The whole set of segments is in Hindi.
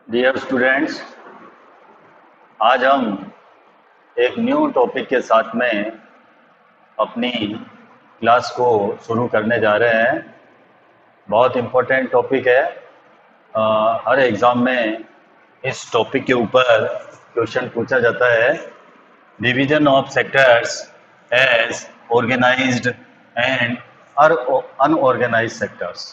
डियर स्टूडेंट्स, आज हम एक न्यू टॉपिक के साथ में अपनी क्लास को शुरू करने जा रहे हैं। बहुत इम्पोर्टेंट टॉपिक है। हर एग्ज़ाम में इस टॉपिक के ऊपर क्वेश्चन पूछा जाता है। Division of sectors as organised and unorganised sectors.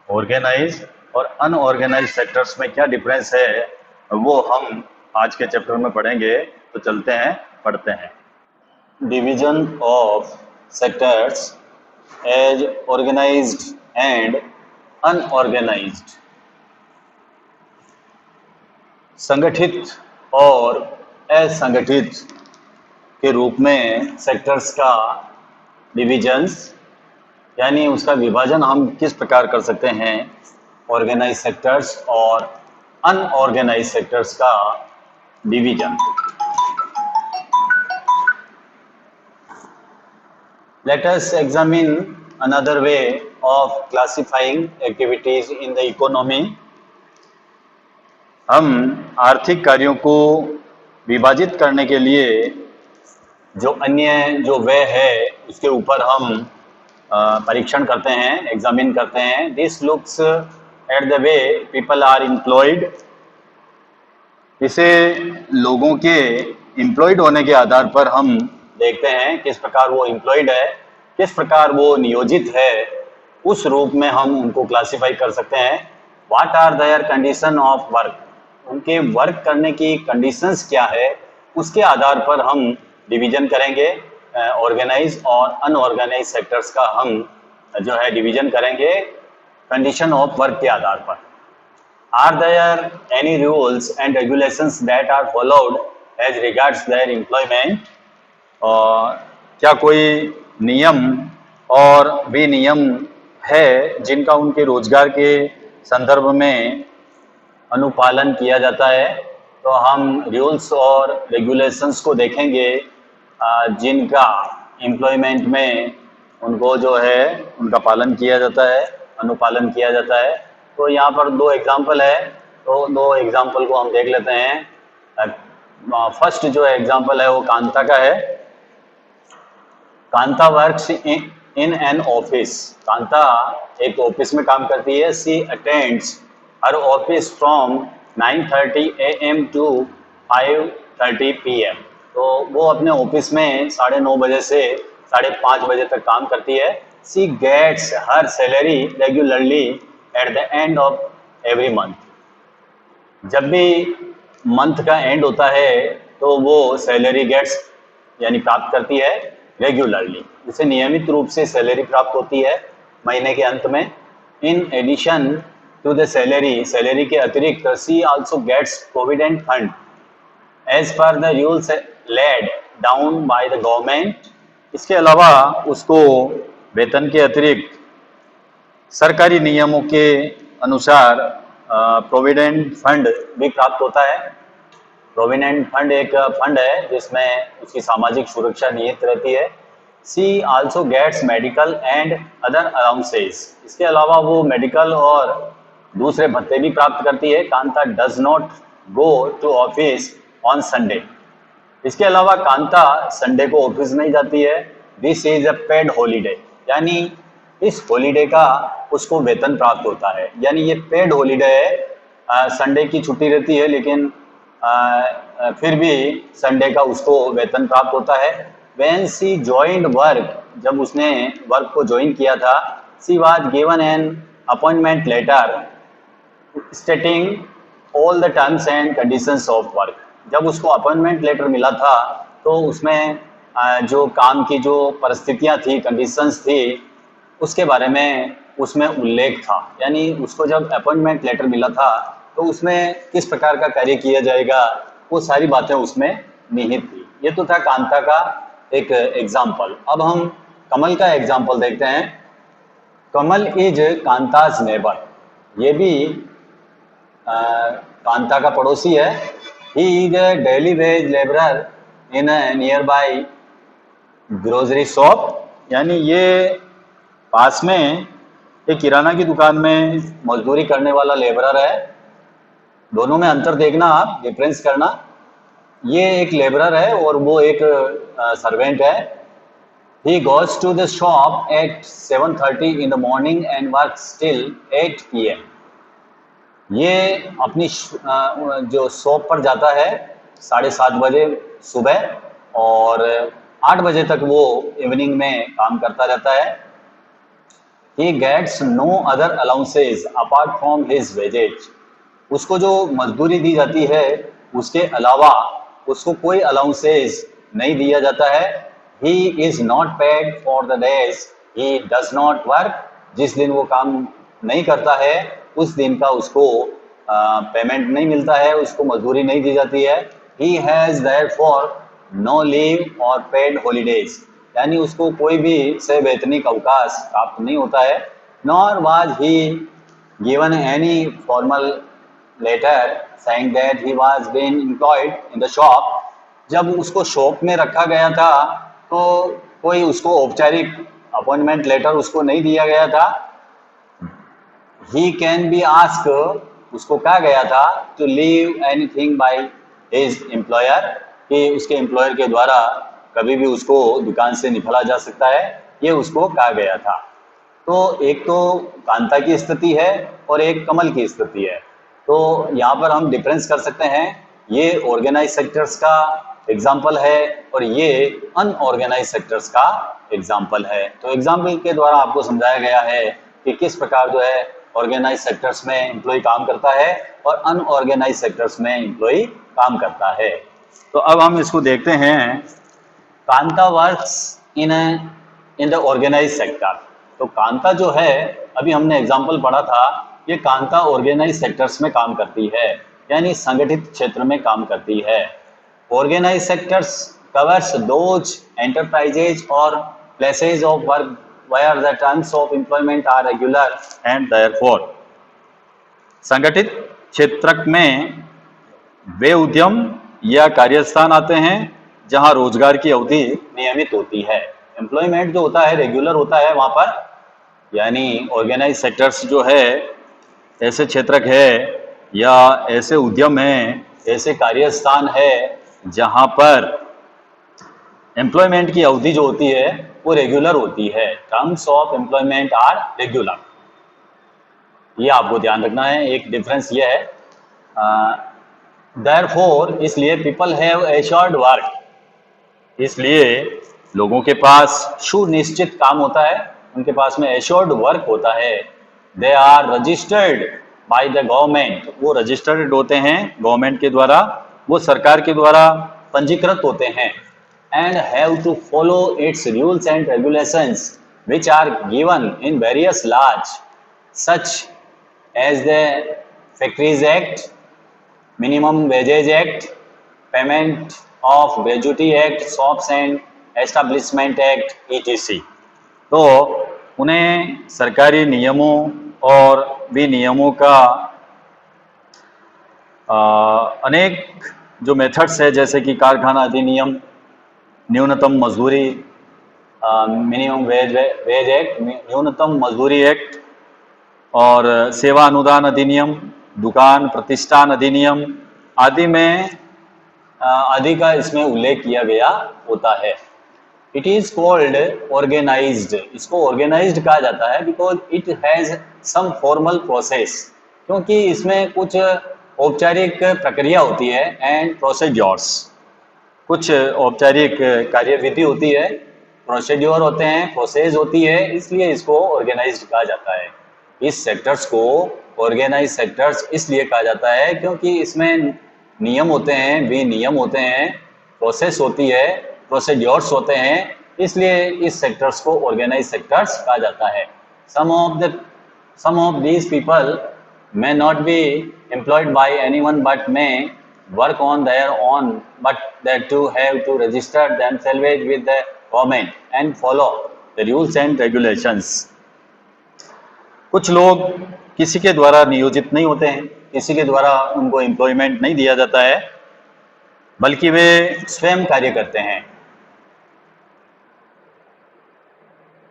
Organise और अनऑर्गेनाइज्ड सेक्टर्स में क्या डिफरेंस है वो हम आज के चैप्टर में पढ़ेंगे। तो चलते हैं, पढ़ते हैं। Division of sectors as organised and unorganised. संगठित और असंगठित के रूप में सेक्टर्स का डिविजन्स यानी उसका विभाजन हम किस प्रकार कर सकते हैं। ऑर्गेनाइज सेक्टर्स और अनऑर्गेनाइज सेक्टर्स का division. Let us examine another way of classifying activities in the economy. हम आर्थिक कार्यों को विभाजित करने के लिए जो अन्य जो वे है उसके ऊपर हम परीक्षण करते हैं, एग्जामिन करते हैं। This looks at the way people are employed. इसे लोगों के एम्प्लॉयड होने के आधार पर हम देखते हैं किस प्रकार वो एम्प्लॉयड है, किस प्रकार वो नियोजित है, उस रूप में हम उनको क्लासिफाई कर सकते हैं। What are their condition of work, उनके वर्क करने की कंडीशंस क्या है, उसके आधार पर हम डिवीजन करेंगे। ऑर्गेनाइज और अनऑर्गेनाइज सेक्टर्स का हम जो है डिवीजन करेंगे कंडीशन ऑफ वर्क के आधार पर। Are there any rules and regulations that are followed as regards their employment? और क्या कोई नियम और विनियम है जिनका उनके रोजगार के संदर्भ में अनुपालन किया जाता है। तो हम रूल्स और रेगुलेशंस को देखेंगे जिनका एम्प्लॉयमेंट में उनको जो है उनका पालन किया जाता है, अनुपालन किया जाता है। तो यहाँ पर दो एग्जाम्पल है, तो दो एग्जाम्पल को हम देख लेते हैं। फर्स्ट जो एग्जाम्पल है वो कांता का है। Kanta works in an office. Kanta एक ऑफिस में काम करती है। She attends her office from 9:30 AM to 5:30 PM। तो वो अपने ऑफिस में 9:30 बजे से 5:30 बजे तक काम करती है। She gets her salary regularly at the end of every month. जब भी मंथ का एंड होता है तो वो सैलरी गेट्स यानी प्राप्त करती है रेगुलरली, उसे नियमित रूप से सैलरी प्राप्त होती है महीने के अंत में। In addition to the salary, salary के अतिरिक्त she also gets provident fund as per the rules laid down by the government. इसके अलावा उसको वेतन के अतिरिक्त सरकारी नियमों के अनुसार प्रोविडेंट फंड भी प्राप्त होता है। प्रोविडेंट फंड एक फंड है जिसमें उसकी सामाजिक सुरक्षा निहित रहती है। She also gets medical and other allowances. इसके अलावा वो मेडिकल और दूसरे भत्ते भी प्राप्त करती है। Kanta does not go to office on Sunday. इसके अलावा कांता संडे को ऑफिस नहीं जाती है। This is a paid holiday, यानी इस हॉलीडे का उसको वेतन प्राप्त होता है। यानी ये पेड हॉलीडे है। संडे की छुट्टी रहती है लेकिन फिर भी संडे का उसको वेतन प्राप्त होता है। व्हेन सी जॉइंड वर्क, जब उसने वर्क को ज्वाइन किया था, she was given an appointment letter stating all the terms and conditions of work. जब उसको अपॉइंटमेंट लेटर मिला था तो उसमें जो काम की जो परिस्थितियां थी, कंडीशंस थी, उसके बारे में उसमें उल्लेख था। यानी उसको जब अपॉइंटमेंट लेटर मिला था तो उसमें किस प्रकार का कार्य किया जाएगा वो सारी बातें उसमें निहित थी। ये तो था कांता का एक एग्जाम्पल। अब हम कमल का एग्जाम्पल देखते हैं। कमल इज कांताज नेबर। ये भी कांता का पड़ोसी है। He is a daily veg labourer in A near by grocery shop. यानी ये पास में एक किराना की दुकान में मजदूरी करने वाला लेबरर है। दोनों में अंतर देखना, आप डिफरेंस करना। ये एक लेबरर है और वो एक सर्वेंट है। He goes to the shop at 7:30 in the morning and works till 8 PM। ये अपनी जो शॉप पर जाता है 7:30 बजे सुबह, और 8 बजे तक वो इवनिंग में काम करता रहता है। He gets no other allowances apart from his wages। उसको जो मजदूरी दी जाती है उसके अलावा उसको कोई अलाउंसेस नहीं दिया जाता है। He is not paid for the days he does not work। जिस दिन वो काम नहीं करता है उस दिन का उसको पेमेंट नहीं मिलता है, उसको मजदूरी नहीं दी जाती है। He has therefore no leave or paid holidays। यानी उसको कोई भी सवैतनिक अवकाश प्राप्त नहीं होता है। Nor was he given any formal letter saying that he was being employed in the shop। जब उसको शॉप में रखा गया था तो कोई उसको औपचारिक अपॉइंटमेंट लेटर उसको नहीं दिया गया था। ही कैन बी आस्क, उसको कहा गया था to leave anything by his employer, कि उसके एम्प्लॉयर के द्वारा कभी भी उसको दुकान से निकला जा सकता है, ये उसको कहा गया था। तो एक तो कांता की स्थिति है और एक कमल की स्थिति है। तो यहाँ पर हम डिफरेंस कर सकते हैं, ये ऑर्गेनाइज सेक्टर्स का एग्जाम्पल है और ये अनऑर्गेनाइज सेक्टर्स का एग्जाम्पल है। तो एग्जाम्पल के द्वारा आपको समझाया गया है कि किस प्रकार जो है ऑर्गेनाइज सेक्टर्स में एम्प्लॉय काम करता है और अनऑर्गेनाइज सेक्टर्स में एम्प्लॉय काम करता है। तो अब हम इसको देखते हैं, Kanta works in the organise sector. तो कांता जो है, अभी हमने एग्जाम्पल पढ़ा था, ये कांता ऑर्गेनाइज सेक्टर्स में काम करती है, यानी संगठित क्षेत्र में काम करती है। Organise sectors covers those enterprises और places of work where the terms of employment are regular and therefore। संगठित क्षेत्र में वे उद्यम या कार्यस्थान आते हैं जहां रोजगार की अवधि नियमित होती है। एम्प्लॉयमेंट जो होता है रेगुलर होता है वहां पर, यानी ऑर्गेनाइज सेक्टर्स जो है ऐसे क्षेत्र है या ऐसे उद्यम हैं, ऐसे कार्यस्थान है जहां पर एम्प्लॉयमेंट की अवधि जो होती है वो रेगुलर होती है। Terms of employment are regular, ये आपको ध्यान रखना है। एक डिफरेंस ये है, देयरफॉर इसलिए पीपल हैव एश्योर्ड वर्क, इसलिए लोगों के पास सुनिश्चित काम होता है, उनके पास में एश्योर्ड वर्क होता है। They are registered by the government, वो रजिस्टर्ड होते हैं गवर्नमेंट के द्वारा, वो सरकार के द्वारा पंजीकृत होते हैं। And have to follow its rules and regulations which are given in various laws such as the Factories Act, Minimum Wages Act, Payment of Gratuity Act, Shops and Establishment Act, etc। तो उन्हें सरकारी नियमों और विनियमों का अनेक जो मेथड्स है, जैसे कि कारखाना अधिनियम, न्यूनतम मजदूरी, मिनिमम वेज एक्ट, न्यूनतम मजदूरी एक्ट, और सेवा अनुदान अधिनियम, दुकान प्रतिष्ठान अधिनियम आदि में आदि का इसमें उल्लेख किया गया होता है। इट इज कॉल्ड ऑर्गेनाइज्ड, इसको ऑर्गेनाइज्ड कहा जाता है because it has some formal process, क्योंकि इसमें कुछ औपचारिक प्रक्रिया होती है एंड प्रोसीड्योर्स, कुछ औपचारिक कार्यविधि होती है, प्रोसीड्योर होते हैं, प्रोसेस होती है, इसलिए इसको ऑर्गेनाइज्ड कहा जाता है। इस सेक्टर्स को ऑर्गेनाइज सेक्टर्स इसलिए कहा जाता है क्योंकि इसमें नियम होते हैं, विनियम होते हैं, प्रोसेस होती है, प्रोसीड्योर्स होते हैं, इसलिए इस सेक्टर्स को ऑर्गेनाइज सेक्टर्स कहा जाता है। some of these people may not be employed by anyone but may work on their own, but they too have to register themselves with the government and follow the rules and regulations। कुछ लोग किसी के द्वारा नियोजित नहीं होते हैं, किसी के द्वारा उनको एम्प्लॉयमेंट नहीं दिया जाता है, बल्कि वे स्वयं कार्य करते हैं।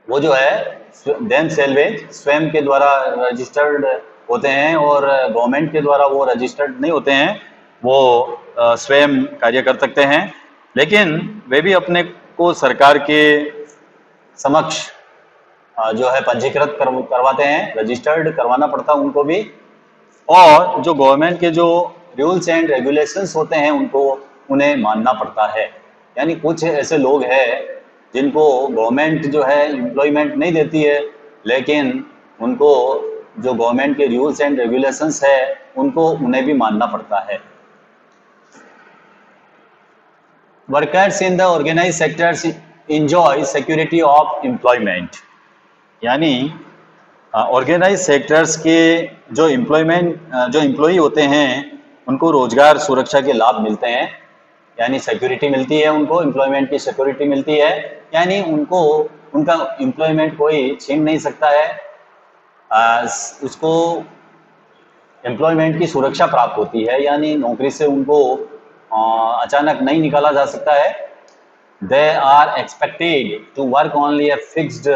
वो जो है देमसेल्वेज, स्वयं के द्वारा रजिस्टर्ड होते हैं और गवर्नमेंट के द्वारा वो रजिस्टर्ड नहीं होते हैं, वो स्वयं कार्य कर सकते हैं, लेकिन वे भी अपने को सरकार के समक्ष जो है पंजीकृत करवाते हैं, रजिस्टर्ड करवाना पड़ता है उनको भी। और जो गवर्नमेंट के जो रूल्स एंड रेगुलेशंस होते हैं उनको उन्हें मानना पड़ता है। यानी कुछ ऐसे लोग हैं जिनको गवर्नमेंट जो है एम्प्लॉयमेंट नहीं देती है, लेकिन उनको जो गवर्नमेंट के रूल्स एंड रेगुलेशंस है उनको उन्हें भी मानना पड़ता है। Workers in the organise sectors enjoy security of employment, यानी ऑर्गेनाइज सेक्टर्स के जो एम्प्लॉई होते हैं उनको रोजगार सुरक्षा के लाभ मिलते हैं, यानी सिक्योरिटी मिलती है, उनको एम्प्लॉयमेंट की सिक्योरिटी मिलती है, यानी उनको उनका एम्प्लॉयमेंट कोई छीन नहीं सकता है, उसको एम्प्लॉयमेंट की सुरक्षा प्राप्त होती है, यानी नौकरी से उनको अचानक नहीं निकाला जा सकता है। They are expected to work only a fixed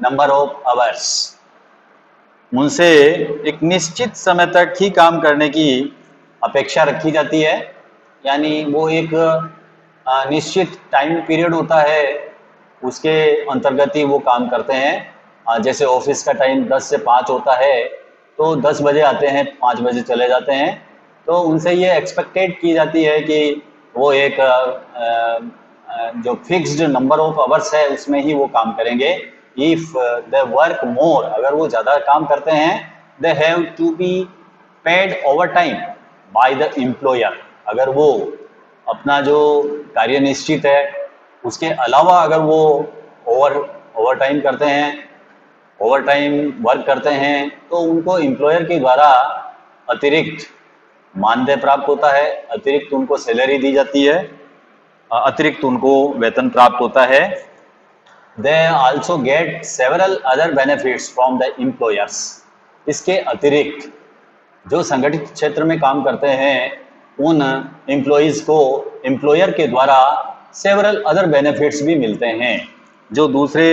number of hours, उनसे एक निश्चित समय तक ही काम करने की अपेक्षा रखी जाती है, यानी वो एक निश्चित टाइम पीरियड होता है उसके अंतर्गत ही वो काम करते हैं। जैसे ऑफिस का टाइम 10 से 5 होता है, तो 10 बजे आते हैं, 5 बजे चले जाते हैं, तो उनसे ये एक्सपेक्टेड की जाती है कि वो एक जो फिक्स्ड नंबर ऑफ आवर्स है उसमें ही वो काम करेंगे। इफ दे वर्क मोर, अगर वो ज़्यादा काम करते हैं, they have to be paid overtime by the employer, अगर वो अपना जो कार्य निश्चित है उसके अलावा अगर वो ओवर टाइम करते हैं, ओवर टाइम वर्क करते हैं, तो उनको एम्प्लॉयर के द्वारा अतिरिक्त मानदेय प्राप्त होता है, अतिरिक्त उनको सैलरी दी जाती है, अतिरिक्त उनको वेतन प्राप्त होता है। They also get several other benefits from the employers, इसके अतिरिक्त जो संगठित क्षेत्र में काम करते हैं उन एम्प्लॉयज़ को एम्प्लॉयर के द्वारा सेवरल अदर बेनिफिट्स भी मिलते हैं, जो दूसरे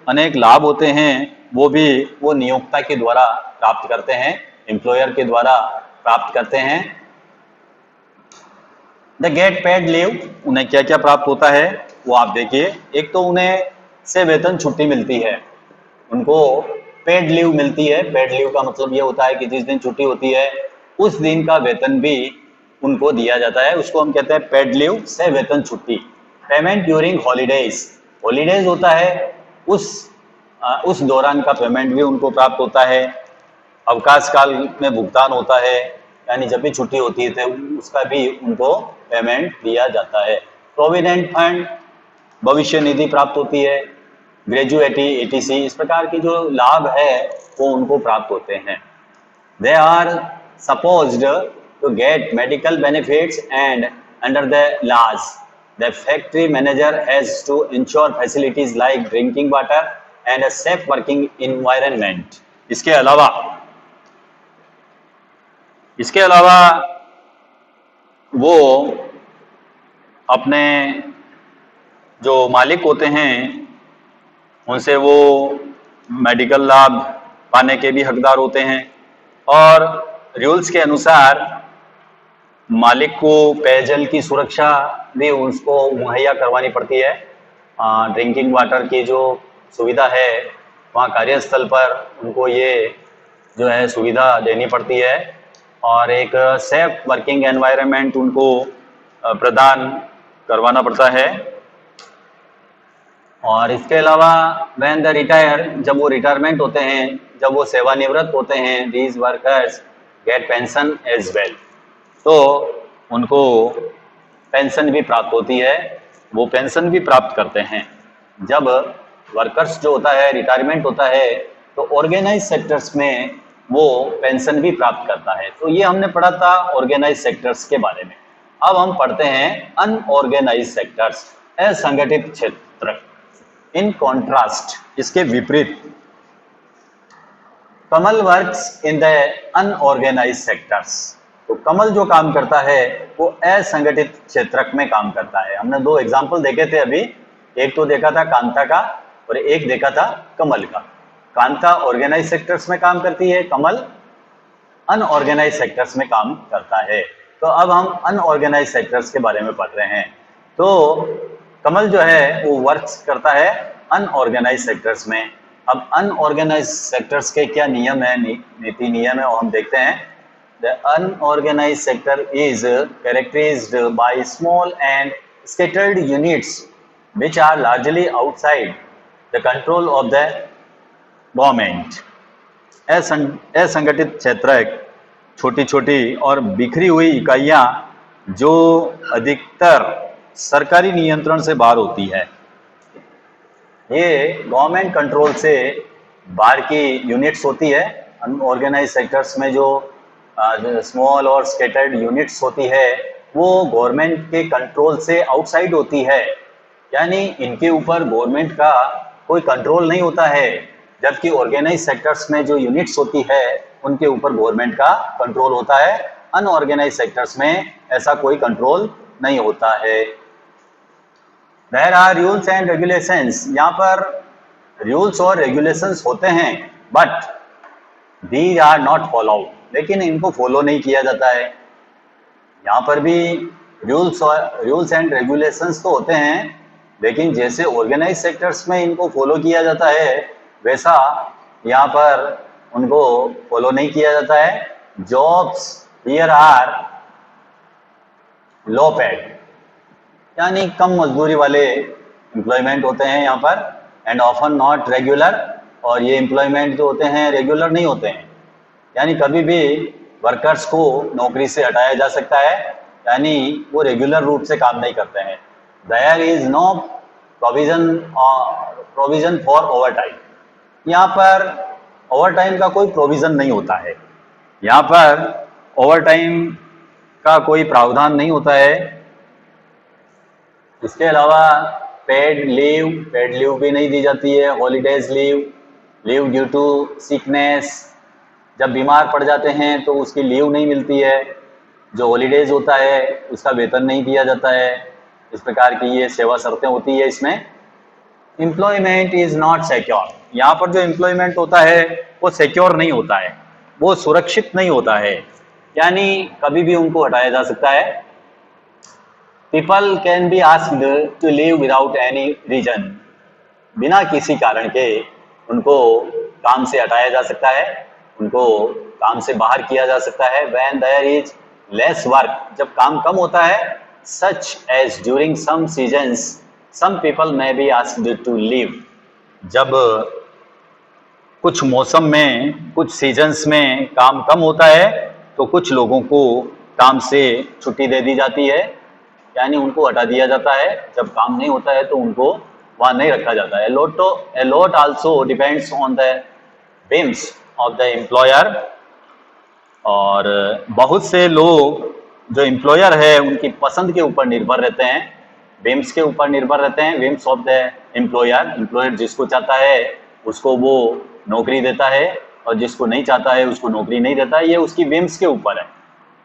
अनेक लाभ होते हैं वो भी वो नियोक्ता के द्वारा प्राप्त करते हैं, एम्प्लॉयर के द्वारा प्राप्त करते हैं। द गेट पेड लीव, उन्हें क्या क्या प्राप्त होता है वो आप देखिए। एक तो उन्हें से वेतन छुट्टी मिलती है, उनको पेड लीव मिलती है। पेड लीव का मतलब ये होता है कि जिस दिन छुट्टी होती है उस दिन का वेतन भी उनको दिया जाता है, उसको हम कहते हैं पेड लीव से वेतन छुट्टी। पेमेंट ड्यूरिंग हॉलीडेज, हॉलीडेज होता है उस दौरान का पेमेंट भी उनको प्राप्त होता है। अवकाश काल में भुगतान होता है, यानी जब भी छुट्टी होती है तो उसका भी उनको पेमेंट दिया जाता है। प्रोविडेंट फंड, भविष्य निधि प्राप्त होती है। ग्रेजुएटी, एटीसी, इस प्रकार की जो लाभ है वो उनको प्राप्त होते हैं। They are supposed to get medical benefits and under the laws the factory manager has to ensure facilities like drinking water and a safe working environment. इसके अलावा वो अपने जो मालिक होते हैं उनसे वो मेडिकल लाभ पाने के भी हकदार होते हैं, और रूल्स के अनुसार मालिक को पेयजल की सुरक्षा भी उसको मुहैया करवानी पड़ती है। ड्रिंकिंग वाटर की जो सुविधा है वहाँ कार्यस्थल पर उनको ये जो है सुविधा देनी पड़ती है, और एक सेफ वर्किंग एनवायरनमेंट उनको प्रदान करवाना पड़ता है। और इसके अलावा व्हेन द रिटायर, जब वो रिटायरमेंट होते हैं, जब वो सेवानिवृत्त होते हैं, these workers get pension as well, तो उनको पेंशन भी प्राप्त होती है, वो पेंशन भी प्राप्त करते हैं। जब वर्कर्स जो होता है रिटायरमेंट होता है तो ऑर्गेनाइज सेक्टर्स में वो पेंशन भी प्राप्त करता है। तो ये हमने पढ़ा था ऑर्गेनाइज सेक्टर्स के बारे में। अब हम पढ़ते हैं अनऑर्गेनाइज सेक्टर्स, असंगठित क्षेत्र। इन कॉन्ट्रास्ट, इसके विपरीत, Kamal works in the unorganise sectors, तो कमल जो काम करता है वो असंगठित क्षेत्र में काम करता है। हमने दो एग्जाम्पल देखे थे अभी, एक तो देखा था कांता का और एक देखा था कमल का। कांता ऑर्गेनाइज सेक्टर्स में काम करती है, कमल अनऑर्गेनाइज सेक्टर्स में काम करता है। तो अब हम अनऑर्गेनाइज सेक्टर्स के बारे में पढ़ रहे हैं। तो कमल जो है वो वर्क करता है अनऑर्गेनाइज सेक्टर्स में। अब अनऑर्गेनाइज सेक्टर्स के क्या नियम है, नीति नियम है, वो हम देखते हैं। The unorganized sector is characterized by small and scattered units which are largely outside the control of the government. असंगठित क्षेत्र, छोटी छोटी और बिखरी हुई इकाइयां जो अधिकतर सरकारी नियंत्रण से बाहर होती है। ये गवर्नमेंट कंट्रोल से बाहर की यूनिट्स होती है। अनऑर्गेनाइज सेक्टर्स में जो स्मॉल और स्कैटर्ड यूनिट्स होती है वो गवर्नमेंट के कंट्रोल से आउटसाइड होती है, यानी इनके ऊपर गवर्नमेंट का कोई कंट्रोल नहीं होता है। जबकि ऑर्गेनाइज सेक्टर्स में जो यूनिट्स होती है उनके ऊपर गवर्नमेंट का कंट्रोल होता है। अनऑर्गेनाइज सेक्टर्स में ऐसा कोई कंट्रोल नहीं होता है। There are rules and regulations, यहाँ पर रूल्स और रेगुलेशंस होते हैं, but these are not followed, लेकिन इनको फॉलो नहीं किया जाता है। यहाँ पर भी रूल्स एंड रेगुलेशंस तो होते हैं, लेकिन जैसे ऑर्गेनाइज सेक्टर्स में इनको फॉलो किया जाता है वैसा यहाँ पर उनको फॉलो नहीं किया जाता है। Jobs here are low paid, यानी कम मजदूरी वाले एम्प्लॉयमेंट होते हैं यहाँ पर, एंड ऑफन नॉट रेगुलर, और ये एम्प्लॉयमेंट जो होते हैं रेगुलर नहीं होते हैं, यानी कभी भी वर्कर्स को नौकरी से हटाया जा सकता है, यानी वो रेगुलर रूप से काम नहीं करते हैं। There is no provision for overtime, यहाँ पर ओवर टाइम का कोई प्रोविजन नहीं होता है। यहाँ पर ओवर टाइम का कोई प्रावधान नहीं होता है। इसके अलावा पेड लीव भी नहीं दी जाती है। Holidays leave due to sickness, जब बीमार पड़ जाते हैं तो उसकी लीव नहीं मिलती है। जो हॉलीडेज होता है उसका वेतन नहीं दिया जाता है। इस प्रकार की ये सेवा शर्तें होती है इसमें। एम्प्लॉयमेंट इज नॉट सिक्योर, यहाँ पर जो एम्प्लॉयमेंट होता है वो सिक्योर नहीं होता है, वो सुरक्षित नहीं होता है, यानी कभी भी उनको हटाया जा सकता है। People can be asked to leave without any reason, बिना किसी कारण के उनको काम से हटाया जा सकता है, उनको काम से बाहर किया जा सकता है। When there is less work, जब काम कम होता है, such as during some seasons some people may be asked to leave, जब कुछ मौसम में कुछ सीजन्स में काम कम होता है तो कुछ लोगों को काम से छुट्टी दे दी जाती है, यानी उनको हटा दिया जाता है। जब काम नहीं होता है तो उनको वहाँ नहीं रखा जाता है। A lot also depends on the whims of the employer, और बहुत से लोग जो एम्प्लॉयर है उनकी पसंद के ऊपर निर्भर रहते हैं, whims के ऊपर निर्भर रहते हैं। whims of the एम्प्लॉयर जिसको चाहता है उसको वो नौकरी देता है, और जिसको नहीं चाहता है उसको नौकरी नहीं देता है। ये उसकी whims के ऊपर है।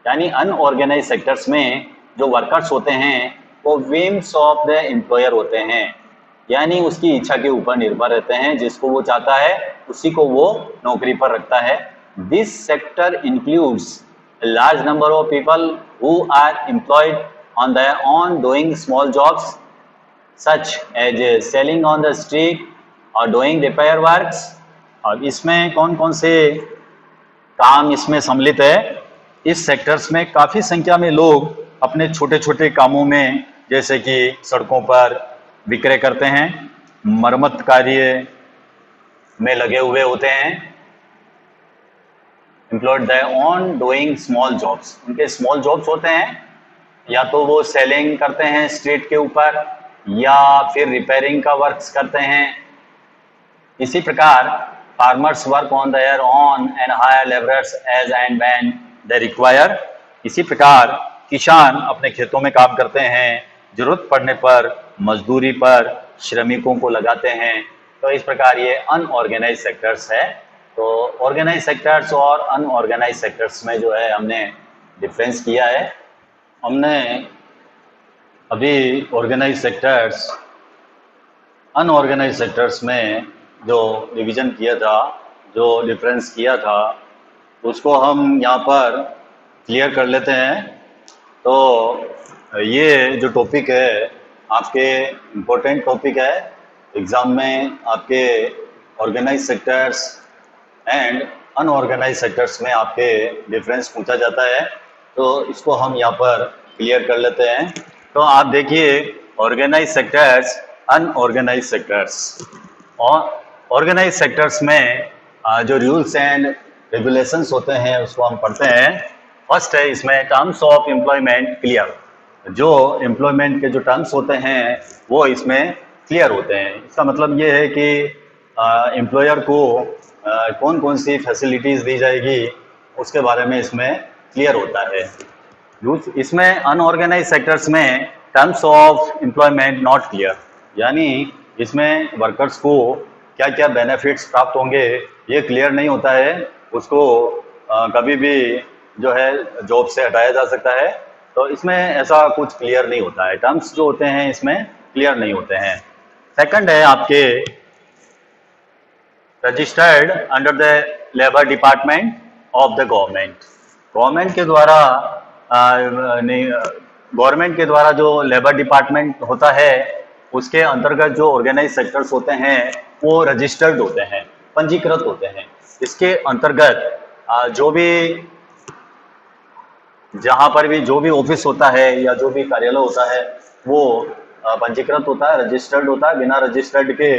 यानी अनऑर्गेनाइज सेक्टर्स में जो वर्कर्स होते हैं वो whims ऑफ द एम्प्लॉयर होते हैं, यानी उसकी इच्छा के ऊपर निर्भर रहते हैं। जिसको वो चाहता है उसी को वो नौकरी पर रखता है। This sector includes large number of people who are employed on their own doing small jobs such as selling on the street और डूइंग रिपेयर वर्क्स। अब इसमें कौन कौन से काम इसमें सम्मिलित है? इस सेक्टर्स में काफ़ी संख्या में लोग अपने छोटे छोटे कामों में, जैसे कि सड़कों पर विक्रय करते हैं, मरम्मत कार्य में लगे हुए होते हैं। Employed their own doing small jobs, उनके स्मॉल जॉब्स होते हैं, या तो वो सेलिंग करते हैं स्ट्रीट के ऊपर, या फिर रिपेयरिंग का वर्क्स करते हैं। इसी प्रकार farmers work on their own and hire labourers as and when they require. इसी प्रकार किसान अपने खेतों में काम करते हैं, जरूरत पड़ने पर मजदूरी पर श्रमिकों को लगाते हैं। तो इस प्रकार ये अनऑर्गेनाइज सेक्टर्स है। तो ऑर्गेनाइज सेक्टर्स और अनऑर्गेनाइज सेक्टर्स में जो है हमने डिफरेंस किया है। हमने अभी ऑर्गेनाइज सेक्टर्स अनऑर्गेनाइज सेक्टर्स में जो डिवीजन किया था, जो डिफरेंस किया था, उसको हम यहाँ पर क्लियर कर लेते हैं। तो ये जो टॉपिक है आपके इम्पोर्टेंट टॉपिक है, एग्ज़ाम में आपके organise sectors and unorganise sectors में आपके डिफरेंस पूछा जाता है। तो इसको हम यहाँ पर क्लियर कर लेते हैं। तो आप देखिए, ऑर्गेनाइज सेक्टर्स, अनऑर्गेनाइज सेक्टर्स। और ऑर्गेनाइज सेक्टर्स में जो रूल्स एंड रेगुलेशंस होते हैं उसको हम पढ़ते हैं। फर्स्ट है इसमें टर्म्स ऑफ एम्प्लॉयमेंट क्लियर। जो एम्प्लॉयमेंट के जो टर्म्स होते हैं वो इसमें क्लियर होते हैं। इसका मतलब ये है कि एम्प्लॉयर को कौन कौन सी फैसिलिटीज़ दी जाएगी उसके बारे में इसमें क्लियर होता है। इसमें अनऑर्गेनाइज सेक्टर्स में terms of employment not clear, यानी इसमें वर्कर्स को क्या क्या बेनिफिट्स प्राप्त होंगे ये क्लियर नहीं होता है। उसको कभी भी जो है जॉब से हटाया जा सकता है। तो इसमें ऐसा कुछ क्लियर नहीं होता है, टर्म्स जो होते हैं इसमें क्लियर नहीं होते हैं। सेकंड है आपके registered under the labour department of the government. Government के द्वारा गवर्नमेंट के द्वारा जो लेबर डिपार्टमेंट होता है उसके अंतर्गत जो ऑर्गेनाइज सेक्टर्स होते हैं वो रजिस्टर्ड होते हैं, पंजीकृत होते हैं। इसके अंतर्गत जो भी जहाँ पर भी जो भी ऑफिस होता है या जो भी कार्यालय होता है वो पंजीकृत होता है, रजिस्टर्ड होता है। बिना रजिस्टर्ड के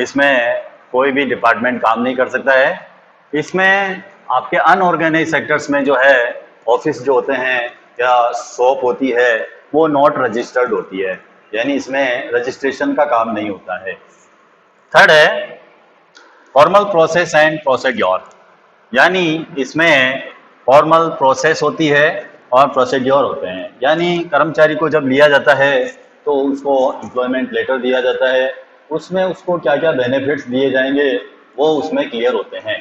इसमें कोई भी डिपार्टमेंट काम नहीं कर सकता है। इसमें आपके अनऑर्गेनाइज सेक्टर्स में जो है ऑफिस जो होते हैं या शॉप होती है वो नॉट रजिस्टर्ड होती है, यानी इसमें रजिस्ट्रेशन का काम नहीं होता है। थर्ड है फॉर्मल प्रोसेस एंड प्रोसीड्योर, यानी इसमें फॉर्मल प्रोसेस होती है और प्रोसीड्योर होते हैं। यानी कर्मचारी को जब लिया जाता है तो उसको एम्प्लॉयमेंट लेटर दिया जाता है, उसमें उसको क्या क्या बेनिफिट्स दिए जाएंगे वो उसमें क्लियर होते हैं।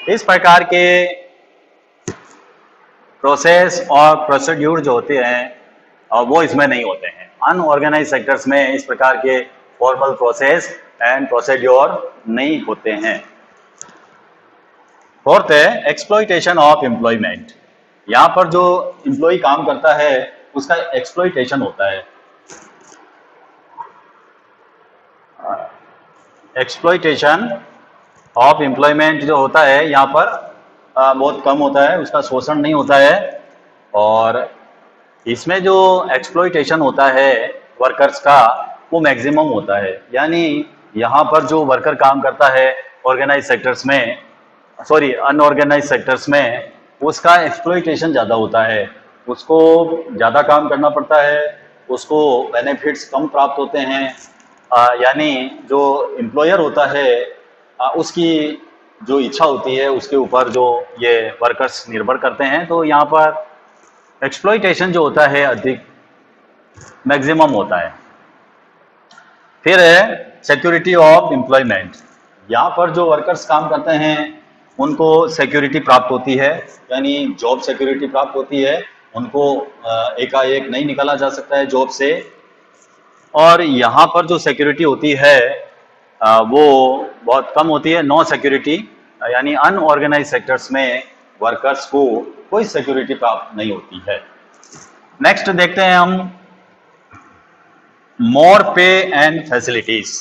इस प्रकार के प्रोसेस और प्रोसीड्यूर जो होते हैं वो इसमें नहीं होते हैं। अनऑर्गेनाइज सेक्टर्स में इस प्रकार के फॉर्मल प्रोसेस एंड प्रोसीड्योर नहीं होते हैं। फोर्थ है एक्सप्लॉइटेशन ऑफ एम्प्लॉयमेंट। यहाँ पर जो एम्प्लॉय काम करता है उसका एक्सप्लॉइटेशन होता है। एक्सप्लॉइटेशन ऑफ एम्प्लॉयमेंट जो होता है यहाँ पर बहुत कम होता है, उसका शोषण नहीं होता है। और इसमें जो एक्सप्लॉइटेशन होता है वर्कर्स का वो मैक्सिमम होता है। यानी यहाँ पर जो वर्कर काम करता है ऑर्गेनाइज सेक्टर्स में, सॉरी अनऑर्गेनाइज सेक्टर्स में, उसका एक्सप्लॉइटेशन ज़्यादा होता है। उसको ज़्यादा काम करना पड़ता है, उसको बेनिफिट्स कम प्राप्त होते हैं। यानी जो एम्प्लॉयर होता है उसकी जो इच्छा होती है उसके ऊपर जो ये वर्कर्स निर्भर करते हैं। तो यहाँ पर एक्सप्लॉइटेशन जो होता है अधिक मैक्सिमम होता है। फिर है सिक्योरिटी ऑफ एम्प्लॉयमेंट। यहाँ पर जो वर्कर्स काम करते हैं उनको सिक्योरिटी प्राप्त होती है, यानी जॉब सिक्योरिटी प्राप्त होती है। उनको एकाएक नहीं निकाला जा सकता है जॉब से। और यहाँ पर जो सिक्योरिटी होती है वो बहुत कम होती है, नो सिक्योरिटी। यानी अनऑर्गेनाइज सेक्टर्स में वर्कर्स को कोई सिक्योरिटी प्राप्त नहीं होती है। नेक्स्ट देखते हैं हम मोर पे एंड फैसिलिटीज।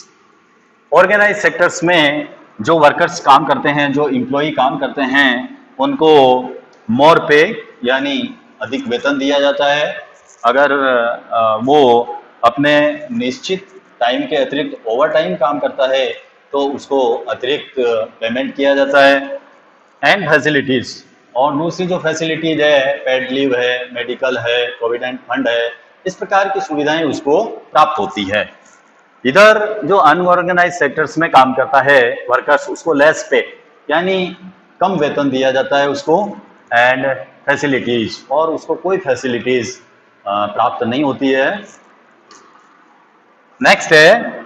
ऑर्गेनाइज सेक्टर्स में जो वर्कर्स काम करते हैं, जो एम्प्लॉय काम करते हैं, उनको मोर पे यानी अधिक वेतन दिया जाता है। अगर वो अपने निश्चित टाइम के अतिरिक्त ओवर टाइम काम करता है तो उसको अतिरिक्त पेमेंट किया जाता है। एंड फैसिलिटीज, और दूसरी जो फैसिलिटीज है पेड लीव है, मेडिकल है, प्रोविडेंट फंड है, इस प्रकार की सुविधाएं उसको प्राप्त होती है। इधर जो अनऑर्गेनाइज सेक्टर्स में काम करता है वर्कर्स, उसको लेस पे यानी कम वेतन दिया जाता है उसको, एंड फैसिलिटीज, और उसको कोई फैसिलिटीज प्राप्त नहीं होती है। नेक्स्ट है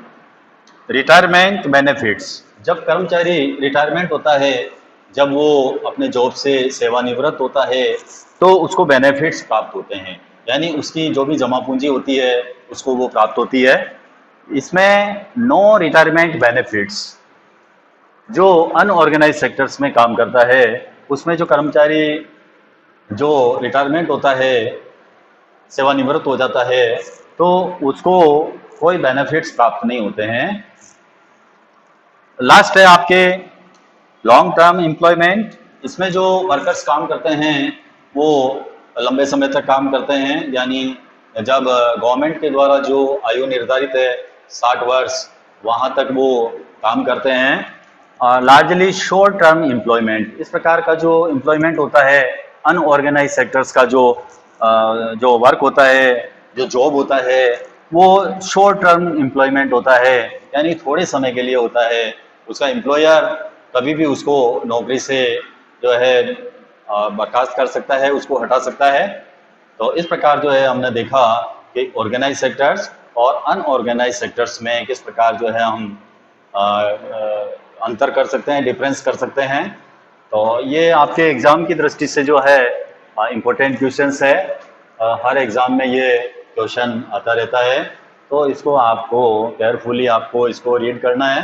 रिटायरमेंट बेनिफिट्स। जब कर्मचारी रिटायरमेंट होता है, जब वो अपने जॉब से सेवानिवृत्त होता है तो उसको बेनिफिट्स प्राप्त होते हैं, यानी उसकी जो भी जमा पूंजी होती है उसको वो प्राप्त होती है। इसमें नो रिटायरमेंट बेनिफिट्स जो अनऑर्गेनाइज सेक्टर्स में काम करता है उसमें जो कर्मचारी जो रिटायरमेंट होता है, सेवानिवृत्त हो जाता है, तो उसको कोई बेनिफिट्स प्राप्त नहीं होते हैं। लास्ट है आपके लॉन्ग टर्म एम्प्लॉयमेंट। इसमें जो वर्कर्स काम करते हैं वो लंबे समय तक काम करते हैं, यानी जब गवर्नमेंट के द्वारा जो आयु निर्धारित है 60 वर्ष, वहाँ तक वो काम करते हैं। लार्जली शॉर्ट टर्म एम्प्लॉयमेंट, इस प्रकार का जो एम्प्लॉयमेंट होता है अनऑर्गेनाइज सेक्टर्स का जो वर्क होता है, जो जॉब होता है, वो शॉर्ट टर्म एम्प्लॉयमेंट होता है, यानी थोड़े समय के लिए होता है। उसका एम्प्लॉयर कभी भी उसको नौकरी से जो है बर्खास्त कर सकता है, उसको हटा सकता है। तो इस प्रकार जो है हमने देखा कि ऑर्गेनाइज सेक्टर्स और अनऑर्गेनाइज सेक्टर्स में किस प्रकार जो है हम अंतर कर सकते हैं, डिफरेंस कर सकते हैं। तो ये आपके एग्ज़ाम की दृष्टि से जो है इम्पोर्टेंट क्वेश्चंस है। हर एग्ज़ाम में ये क्वेश्चन आता रहता है, तो इसको आपको केयरफुली आपको इसको रीड करना है।